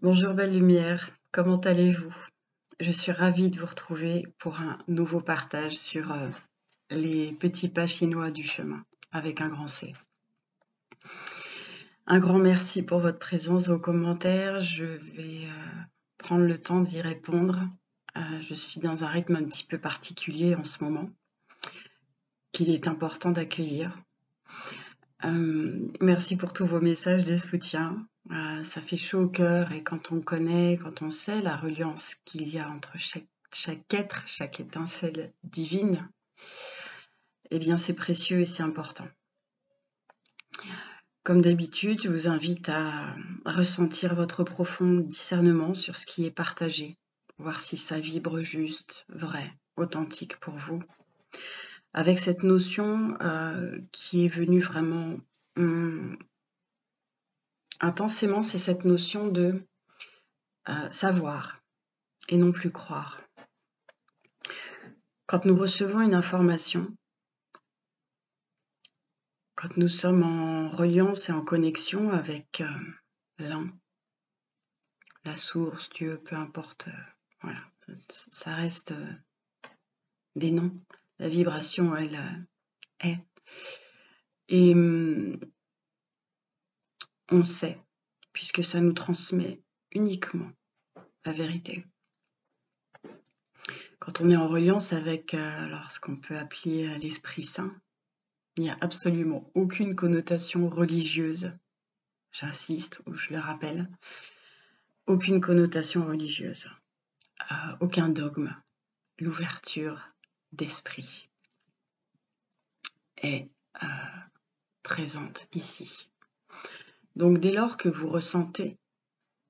Bonjour belle lumière, comment allez-vous? Je suis ravie de vous retrouver pour un nouveau partage sur les petits pas chinois du chemin, avec un grand C. Un grand merci pour votre présence aux commentaires, je vais prendre le temps d'y répondre. Je suis dans un rythme un petit peu particulier en ce moment, qu'il est important d'accueillir. Merci pour tous vos messages de soutien. Ça fait chaud au cœur et quand on connaît, quand on sait la reliance qu'il y a entre chaque être, chaque étincelle divine, eh bien c'est précieux et c'est important. Comme d'habitude, je vous invite à ressentir votre profond discernement sur ce qui est partagé, voir si ça vibre juste, vrai, authentique pour vous. Avec cette notion qui est venue vraiment intensément, c'est cette notion de savoir et non plus croire. Quand nous recevons une information, quand nous sommes en reliance et en connexion avec l'un, la source, Dieu, peu importe, voilà, ça reste des noms. La vibration, elle est. Et on sait, puisque ça nous transmet uniquement la vérité. Quand on est en reliance avec ce qu'on peut appeler l'Esprit Saint, il n'y a absolument aucune connotation religieuse, j'insiste ou je le rappelle, aucune connotation religieuse, aucun dogme. L'ouverture d'esprit est présente ici. Donc dès lors que vous ressentez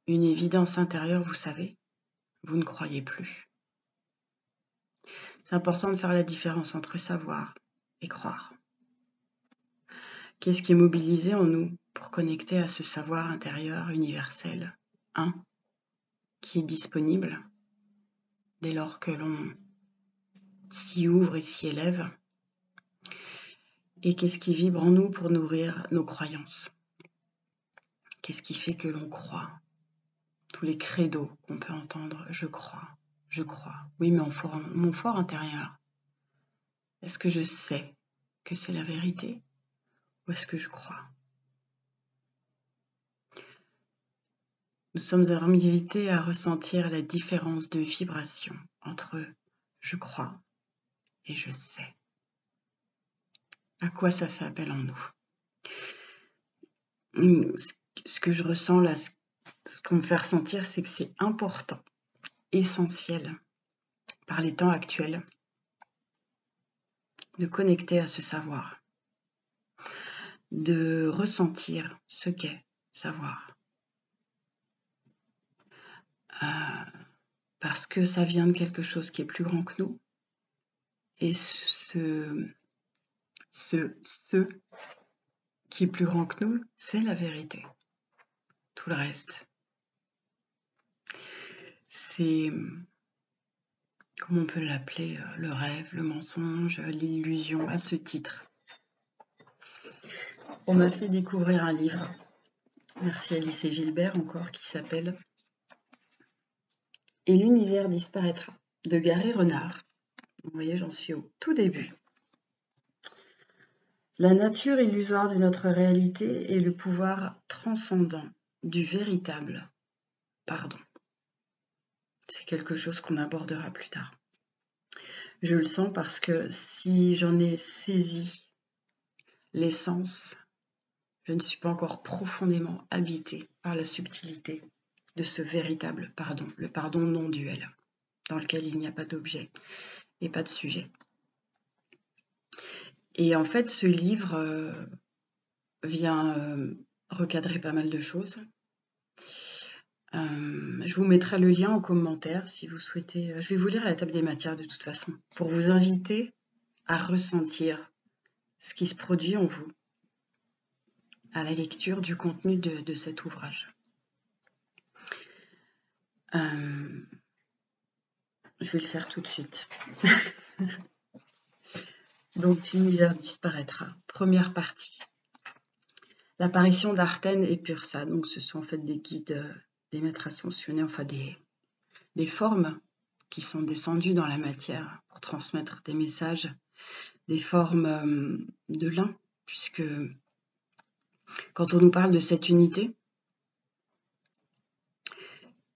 une évidence intérieure, vous savez, vous ne croyez plus. C'est important de faire la différence entre savoir et croire. Qu'est-ce qui est mobilisé en nous pour connecter à ce savoir intérieur universel, qui est disponible dès lors que l'on s'y ouvre et s'y élève? Et qu'est-ce qui vibre en nous pour nourrir nos croyances? Qu'est-ce qui fait que l'on croit? Tous les credos qu'on peut entendre, je crois, je crois. Oui, mais mon fort intérieur, est-ce que je sais que c'est la vérité ou est-ce que je crois? Nous sommes invités à ressentir la différence de vibration entre je crois et je sais. À quoi ça fait appel en nous? Ce que je ressens là, ce qu'on me fait ressentir, c'est que c'est important, essentiel, par les temps actuels, de connecter à ce savoir, de ressentir ce qu'est savoir. Parce que ça vient de quelque chose qui est plus grand que nous, et ce qui est plus grand que nous, c'est la vérité. Tout le reste, c'est, comment on peut l'appeler, le rêve, le mensonge, l'illusion, à ce titre. On m'a fait découvrir un livre, merci Alice et Gilbert encore, qui s'appelle « Et l'univers disparaîtra » de Gary Renard. Vous voyez, j'en suis au tout début. La nature illusoire de notre réalité et le pouvoir transcendant du véritable pardon. C'est quelque chose qu'on abordera plus tard. Je le sens parce que si j'en ai saisi l'essence, je ne suis pas encore profondément habitée par la subtilité de ce véritable pardon, le pardon non duel, dans lequel il n'y a pas d'objet et pas de sujet. Et en fait, ce livre vient recadrer pas mal de choses. Je vous mettrai le lien en commentaire si vous souhaitez. Je vais vous lire la table des matières de toute façon, pour vous inviter à ressentir ce qui se produit en vous à la lecture du contenu de cet ouvrage. Je vais le faire tout de suite. Donc, l'univers disparaîtra. Première partie. L'apparition d'Arten et Pursa. Donc, ce sont en fait des guides des maîtres ascensionnés, enfin des formes qui sont descendues dans la matière pour transmettre des messages, des formes de l'un, puisque quand on nous parle de cette unité,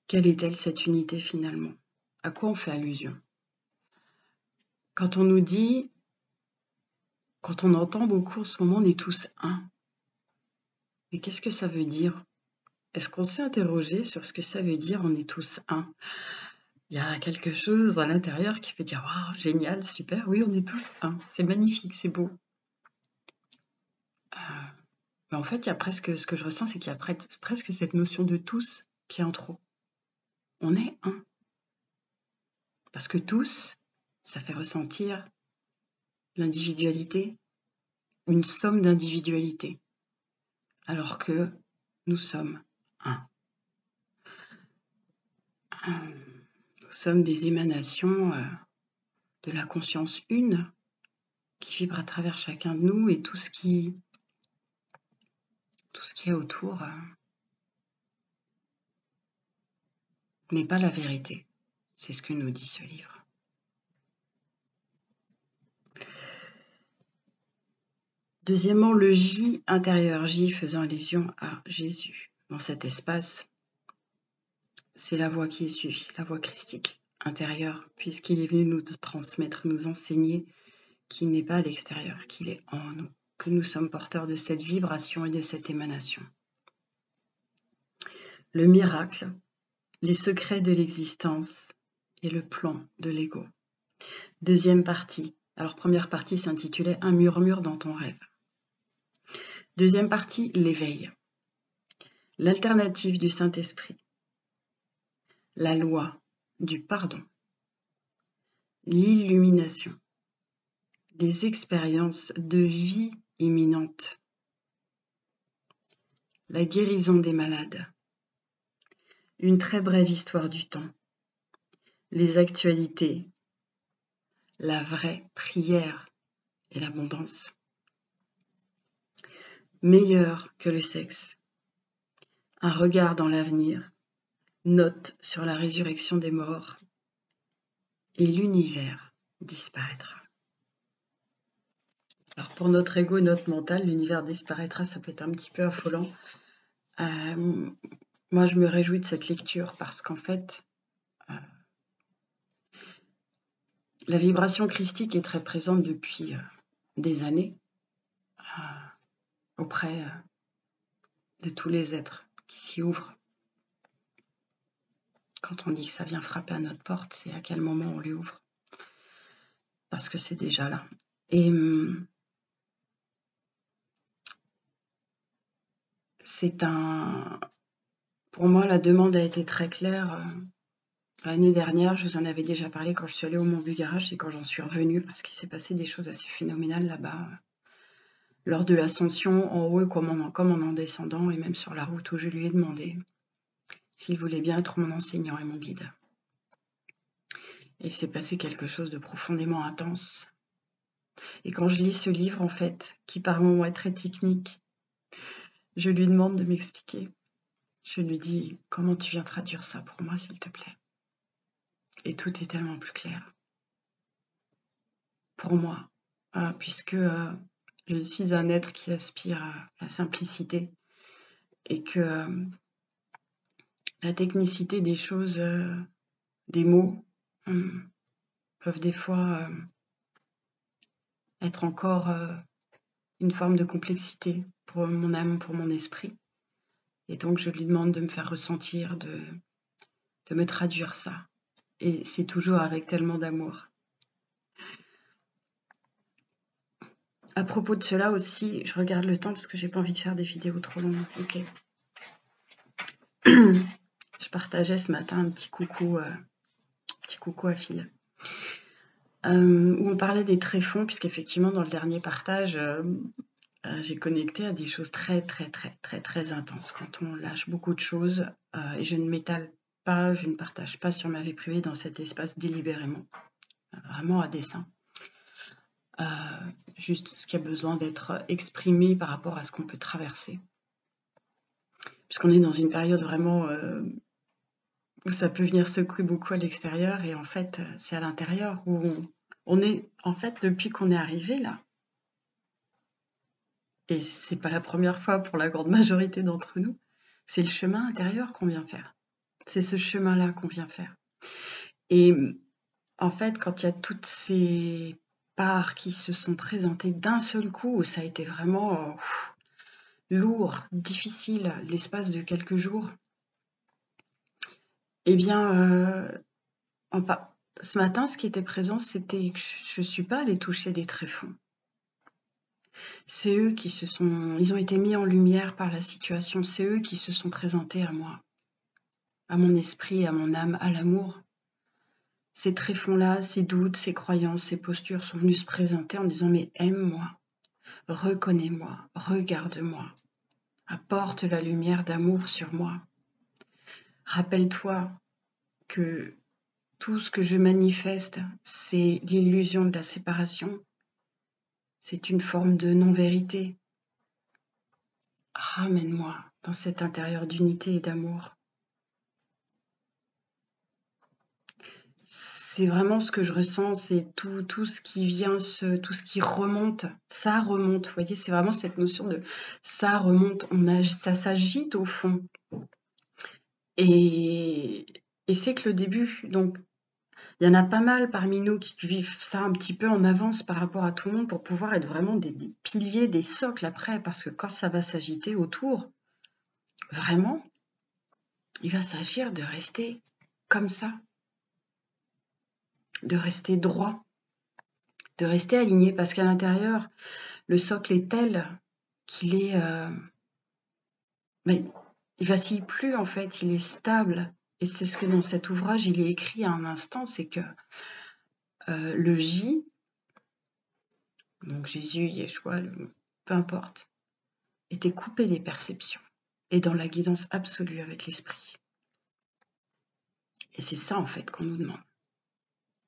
quelle est-elle cette unité finalement? À quoi on fait allusion? Quand on nous dit, quand on entend beaucoup en ce moment, on est tous un. Mais qu'est-ce que ça veut dire? Est-ce qu'on s'est interrogé sur ce que ça veut dire, on est tous un? Il y a quelque chose à l'intérieur qui fait dire « Waouh, génial, super, oui, on est tous un, c'est magnifique, c'est beau. » Mais en fait, il y a presque, ce que je ressens, c'est qu'il y a presque cette notion de tous qui est en trop. On est un. Parce que tous, ça fait ressentir l'individualité, une somme d'individualité, alors que nous sommes un. Nous sommes des émanations de la conscience une qui vibre à travers chacun de nous, et tout ce qui est autour n'est pas la vérité. C'est ce que nous dit ce livre. Deuxièmement, le J intérieur, J faisant allusion à Jésus. Dans cet espace, c'est la voie qui est suivie, la voie christique intérieure, puisqu'il est venu nous transmettre, nous enseigner qu'il n'est pas à l'extérieur, qu'il est en nous, que nous sommes porteurs de cette vibration et de cette émanation. Le miracle, les secrets de l'existence et le plan de l'ego. Deuxième partie. Alors, première partie s'intitulait « Un murmure dans ton rêve ». Deuxième partie, l'éveil. L'alternative du Saint-Esprit. La loi du pardon. L'illumination. Des expériences de vie imminente. La guérison des malades. Une très brève histoire du temps. Les actualités. La vraie prière et l'abondance. Meilleur que le sexe. Un regard dans l'avenir. Note sur la résurrection des morts. Et l'univers disparaîtra. Alors pour notre ego, notre mental, l'univers disparaîtra, ça peut être un petit peu affolant. Moi, je me réjouis de cette lecture parce qu'en fait, la vibration christique est très présente depuis des années auprès de tous les êtres qui s'y ouvrent. Quand on dit que ça vient frapper à notre porte, c'est à quel moment on lui ouvre. Parce que c'est déjà là. Et pour moi, la demande a été très claire. L'année dernière, je vous en avais déjà parlé quand je suis allée au Mont Bugarach et quand j'en suis revenue, parce qu'il s'est passé des choses assez phénoménales là-bas, lors de l'ascension, en haut comme en descendant, et même sur la route où je lui ai demandé s'il voulait bien être mon enseignant et mon guide. Et il s'est passé quelque chose de profondément intense. Et quand je lis ce livre, en fait, qui par moments est très technique, je lui demande de m'expliquer. Je lui dis, comment tu viens traduire ça pour moi, s'il te plaît? Et tout est tellement plus clair. Pour moi, puisque je suis un être qui aspire à la simplicité et que la technicité des choses, des mots, peuvent des fois être encore une forme de complexité pour mon âme, pour mon esprit. Et donc je lui demande de me faire ressentir, de me traduire ça. Et c'est toujours avec tellement d'amour. À propos de cela aussi, je regarde le temps parce que j'ai pas envie de faire des vidéos trop longues. Ok. Je partageais ce matin un petit coucou à Phil. Où on parlait des tréfonds, puisqu'effectivement dans le dernier partage, j'ai connecté à des choses très très très très très intenses. Quand on lâche beaucoup de choses, et je ne m'étale pas, je ne partage pas sur ma vie privée dans cet espace délibérément, vraiment à dessein. Juste ce qui a besoin d'être exprimé par rapport à ce qu'on peut traverser. Puisqu'on est dans une période vraiment Ça peut venir secouer beaucoup à l'extérieur et en fait, c'est à l'intérieur où on est en fait, depuis qu'on est arrivé là et c'est pas la première fois pour la grande majorité d'entre nous, c'est le chemin intérieur qu'on vient faire. C'est ce chemin-là qu'on vient faire et en fait, quand il y a toutes ces parts qui se sont présentées d'un seul coup, où ça a été vraiment, lourd, difficile, l'espace de quelques jours eh bien, ce matin, ce qui était présent, c'était que je suis pas allée toucher des tréfonds. C'est eux ils ont été mis en lumière par la situation, c'est eux qui se sont présentés à moi, à mon esprit, à mon âme, à l'amour. Ces tréfonds-là, ces doutes, ces croyances, ces postures sont venus se présenter en disant « mais aime-moi, reconnais-moi, regarde-moi, apporte la lumière d'amour sur moi. Rappelle-toi que tout ce que je manifeste, c'est l'illusion de la séparation. C'est une forme de non-vérité. Ramène-moi dans cet intérieur d'unité et d'amour. » C'est vraiment ce que je ressens, c'est tout ce qui vient, tout ce qui remonte, ça remonte. Vous voyez, c'est vraiment cette notion de ça remonte, ça s'agite au fond. Et c'est que le début, donc il y en a pas mal parmi nous qui vivent ça un petit peu en avance par rapport à tout le monde pour pouvoir être vraiment des piliers, des socles après, parce que quand ça va s'agiter autour, vraiment, il va s'agir de rester comme ça, de rester droit, de rester aligné, parce qu'à l'intérieur, le socle est tel qu'il est... mais il vacille plus en fait, il est stable. Et c'est ce que dans cet ouvrage, il est écrit à un instant, c'est que le J, donc Jésus, Yeshua, peu importe, était coupé des perceptions et dans la guidance absolue avec l'esprit. Et c'est ça en fait qu'on nous demande.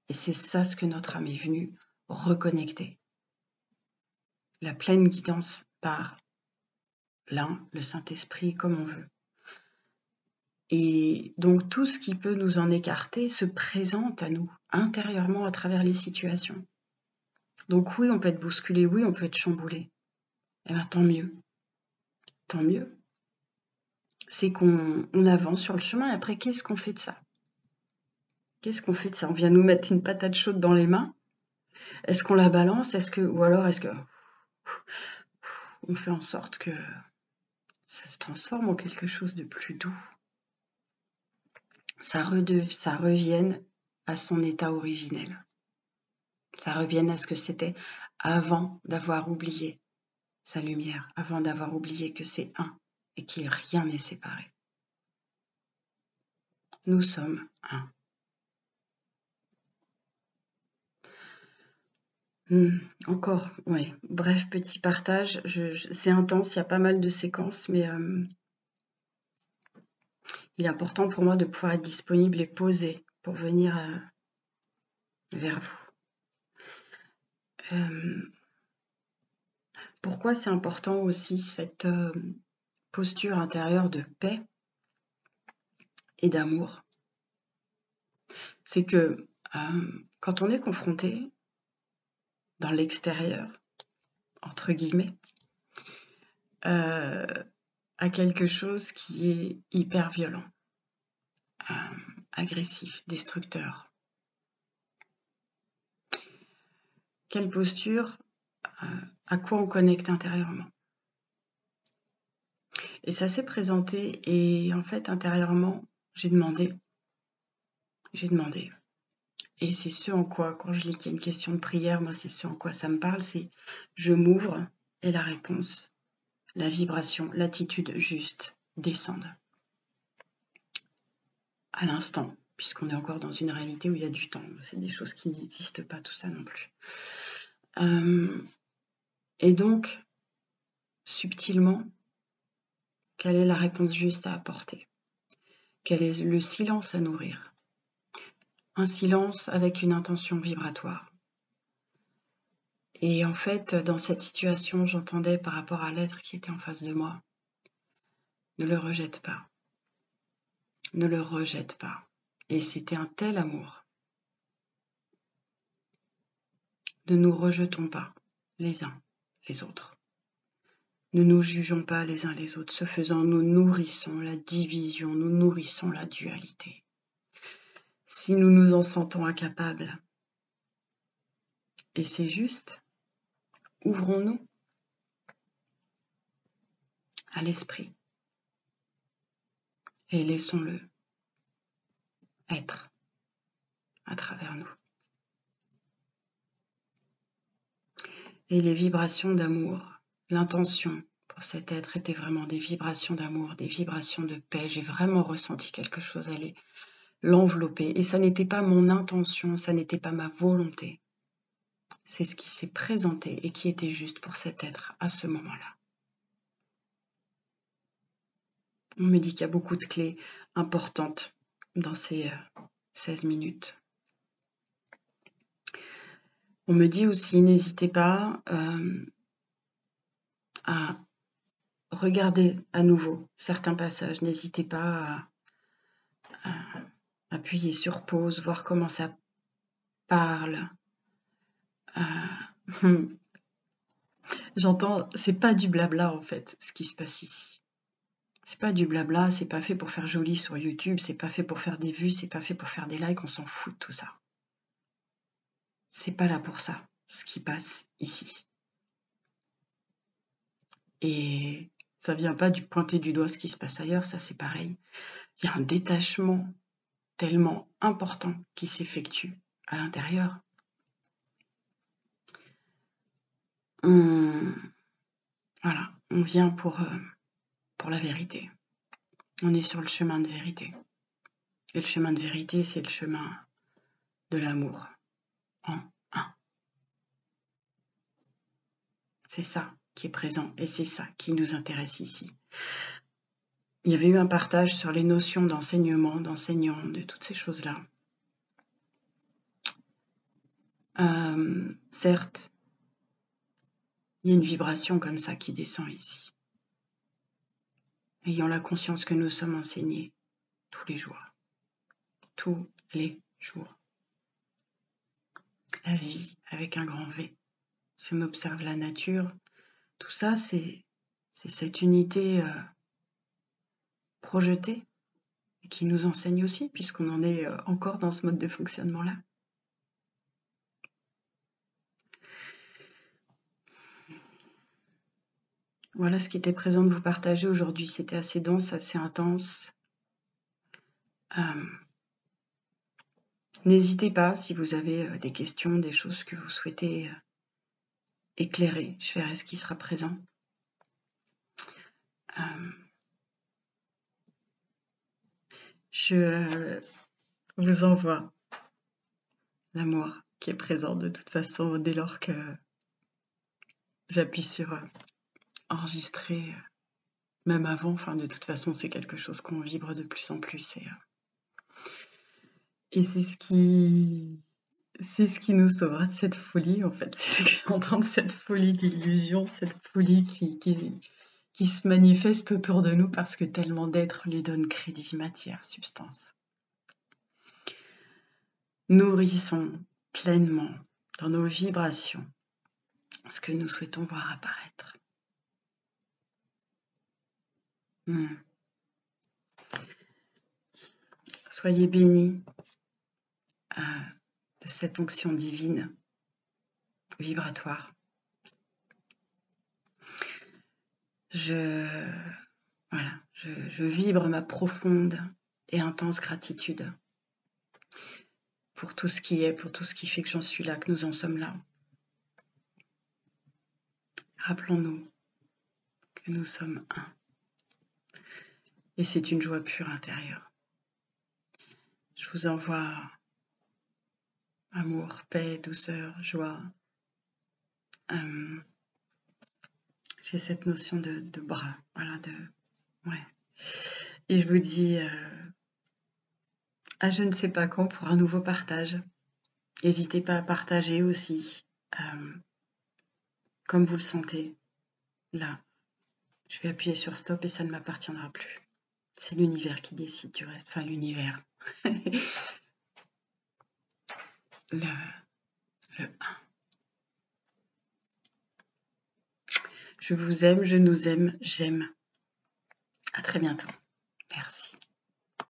Et c'est ça ce que notre âme est venue reconnecter. La pleine guidance par l'un, le Saint-Esprit, comme on veut. Et donc tout ce qui peut nous en écarter se présente à nous, intérieurement, à travers les situations. Donc oui, on peut être bousculé, oui, on peut être chamboulé. Eh bien, tant mieux. Tant mieux. C'est qu'on avance sur le chemin. Et après, qu'est-ce qu'on fait de ça? Qu'est-ce qu'on fait de ça? On vient nous mettre une patate chaude dans les mains? Est-ce qu'on la balance? Ou alors est-ce que on fait en sorte que ça se transforme en quelque chose de plus doux? Ça revienne à son état originel. Ça revienne à ce que c'était avant d'avoir oublié sa lumière, avant d'avoir oublié que c'est un et que rien n'est séparé. Nous sommes un. Encore, ouais. Bref, petit partage. C'est intense, il y a pas mal de séquences, mais il est important pour moi de pouvoir être disponible et posé pour venir vers vous. Pourquoi c'est important aussi cette posture intérieure de paix et d'amour? C'est que quand on est confronté dans l'extérieur, entre guillemets, à quelque chose qui est hyper violent, agressif, destructeur. Quelle posture, à quoi on connecte intérieurement? Et ça s'est présenté et en fait intérieurement, j'ai demandé. Et c'est ce en quoi, quand je lis qu'il y a une question de prière, moi c'est ce en quoi ça me parle, c'est je m'ouvre et la réponse, la vibration, l'attitude juste descendent. À l'instant, puisqu'on est encore dans une réalité où il y a du temps. C'est des choses qui n'existent pas, tout ça non plus. Et donc, subtilement, quelle est la réponse juste à apporter? Quel est le silence à nourrir? Un silence avec une intention vibratoire. Et en fait, dans cette situation, j'entendais par rapport à l'être qui était en face de moi, ne le rejette pas. Ne le rejette pas. Et c'était un tel amour. Ne nous rejetons pas les uns les autres. Ne nous jugeons pas les uns les autres. Ce faisant, nous nourrissons la division, nous nourrissons la dualité. Si nous nous en sentons incapables, et c'est juste, ouvrons-nous à l'esprit et laissons-le être à travers nous. Et les vibrations d'amour, l'intention pour cet être était vraiment des vibrations d'amour, des vibrations de paix. J'ai vraiment ressenti quelque chose aller l'envelopper. Et ça n'était pas mon intention, ça n'était pas ma volonté. C'est ce qui s'est présenté et qui était juste pour cet être à ce moment-là. On me dit qu'il y a beaucoup de clés importantes dans ces 16 minutes. On me dit aussi, n'hésitez pas à regarder à nouveau certains passages. N'hésitez pas à appuyer sur pause, voir comment ça parle. J'entends, c'est pas du blabla en fait, ce qui se passe ici. C'est pas du blabla, c'est pas fait pour faire joli sur YouTube, c'est pas fait pour faire des vues, c'est pas fait pour faire des likes, on s'en fout de tout ça. C'est pas là pour ça, ce qui passe ici. Et ça vient pas du pointer du doigt ce qui se passe ailleurs, ça c'est pareil. Il y a un détachement tellement important qui s'effectue à l'intérieur. Voilà, on vient pour la vérité. On est sur le chemin de vérité. Et le chemin de vérité, c'est le chemin de l'amour en un. C'est ça qui est présent et c'est ça qui nous intéresse ici. Il y avait eu un partage sur les notions d'enseignement, d'enseignant, de toutes ces choses-là. Certes, il y a une vibration comme ça qui descend ici. Ayant la conscience que nous sommes enseignés tous les jours. Tous les jours. La vie avec un grand V. Si on observe la nature, tout ça, c'est cette unité projetée et qui nous enseigne aussi, puisqu'on en est encore dans ce mode de fonctionnement-là. Voilà ce qui était présent de vous partager aujourd'hui. C'était assez dense, assez intense. N'hésitez pas si vous avez des questions, des choses que vous souhaitez éclairer. Je verrai ce qui sera présent. Je vous envoie l'amour qui est présent de toute façon dès lors que j'appuie sur enregistrer, même avant. Enfin, de toute façon, c'est quelque chose qu'on vibre de plus en plus. Et c'est ce qui nous sauvera de cette folie, en fait. C'est ce que j'entends de cette folie d'illusion, cette folie qui se manifeste autour de nous parce que tellement d'êtres lui donnent crédit, matière, substance. Nourrissons pleinement dans nos vibrations ce que nous souhaitons voir apparaître. Soyez bénis de cette onction divine, vibratoire. Je vibre ma profonde et intense gratitude pour tout ce qui est, pour tout ce qui fait que j'en suis là, que nous en sommes là. Rappelons-nous que nous sommes un. Et c'est une joie pure intérieure. Je vous envoie amour, paix, douceur, joie. J'ai cette notion de bras, voilà, ouais. Et je vous dis à je ne sais pas quand pour un nouveau partage. N'hésitez pas à partager aussi, comme vous le sentez. Là, je vais appuyer sur stop et ça ne m'appartiendra plus. C'est l'univers qui décide du reste. Enfin, l'univers. le 1. Je vous aime, je nous aime, j'aime. À très bientôt. Merci.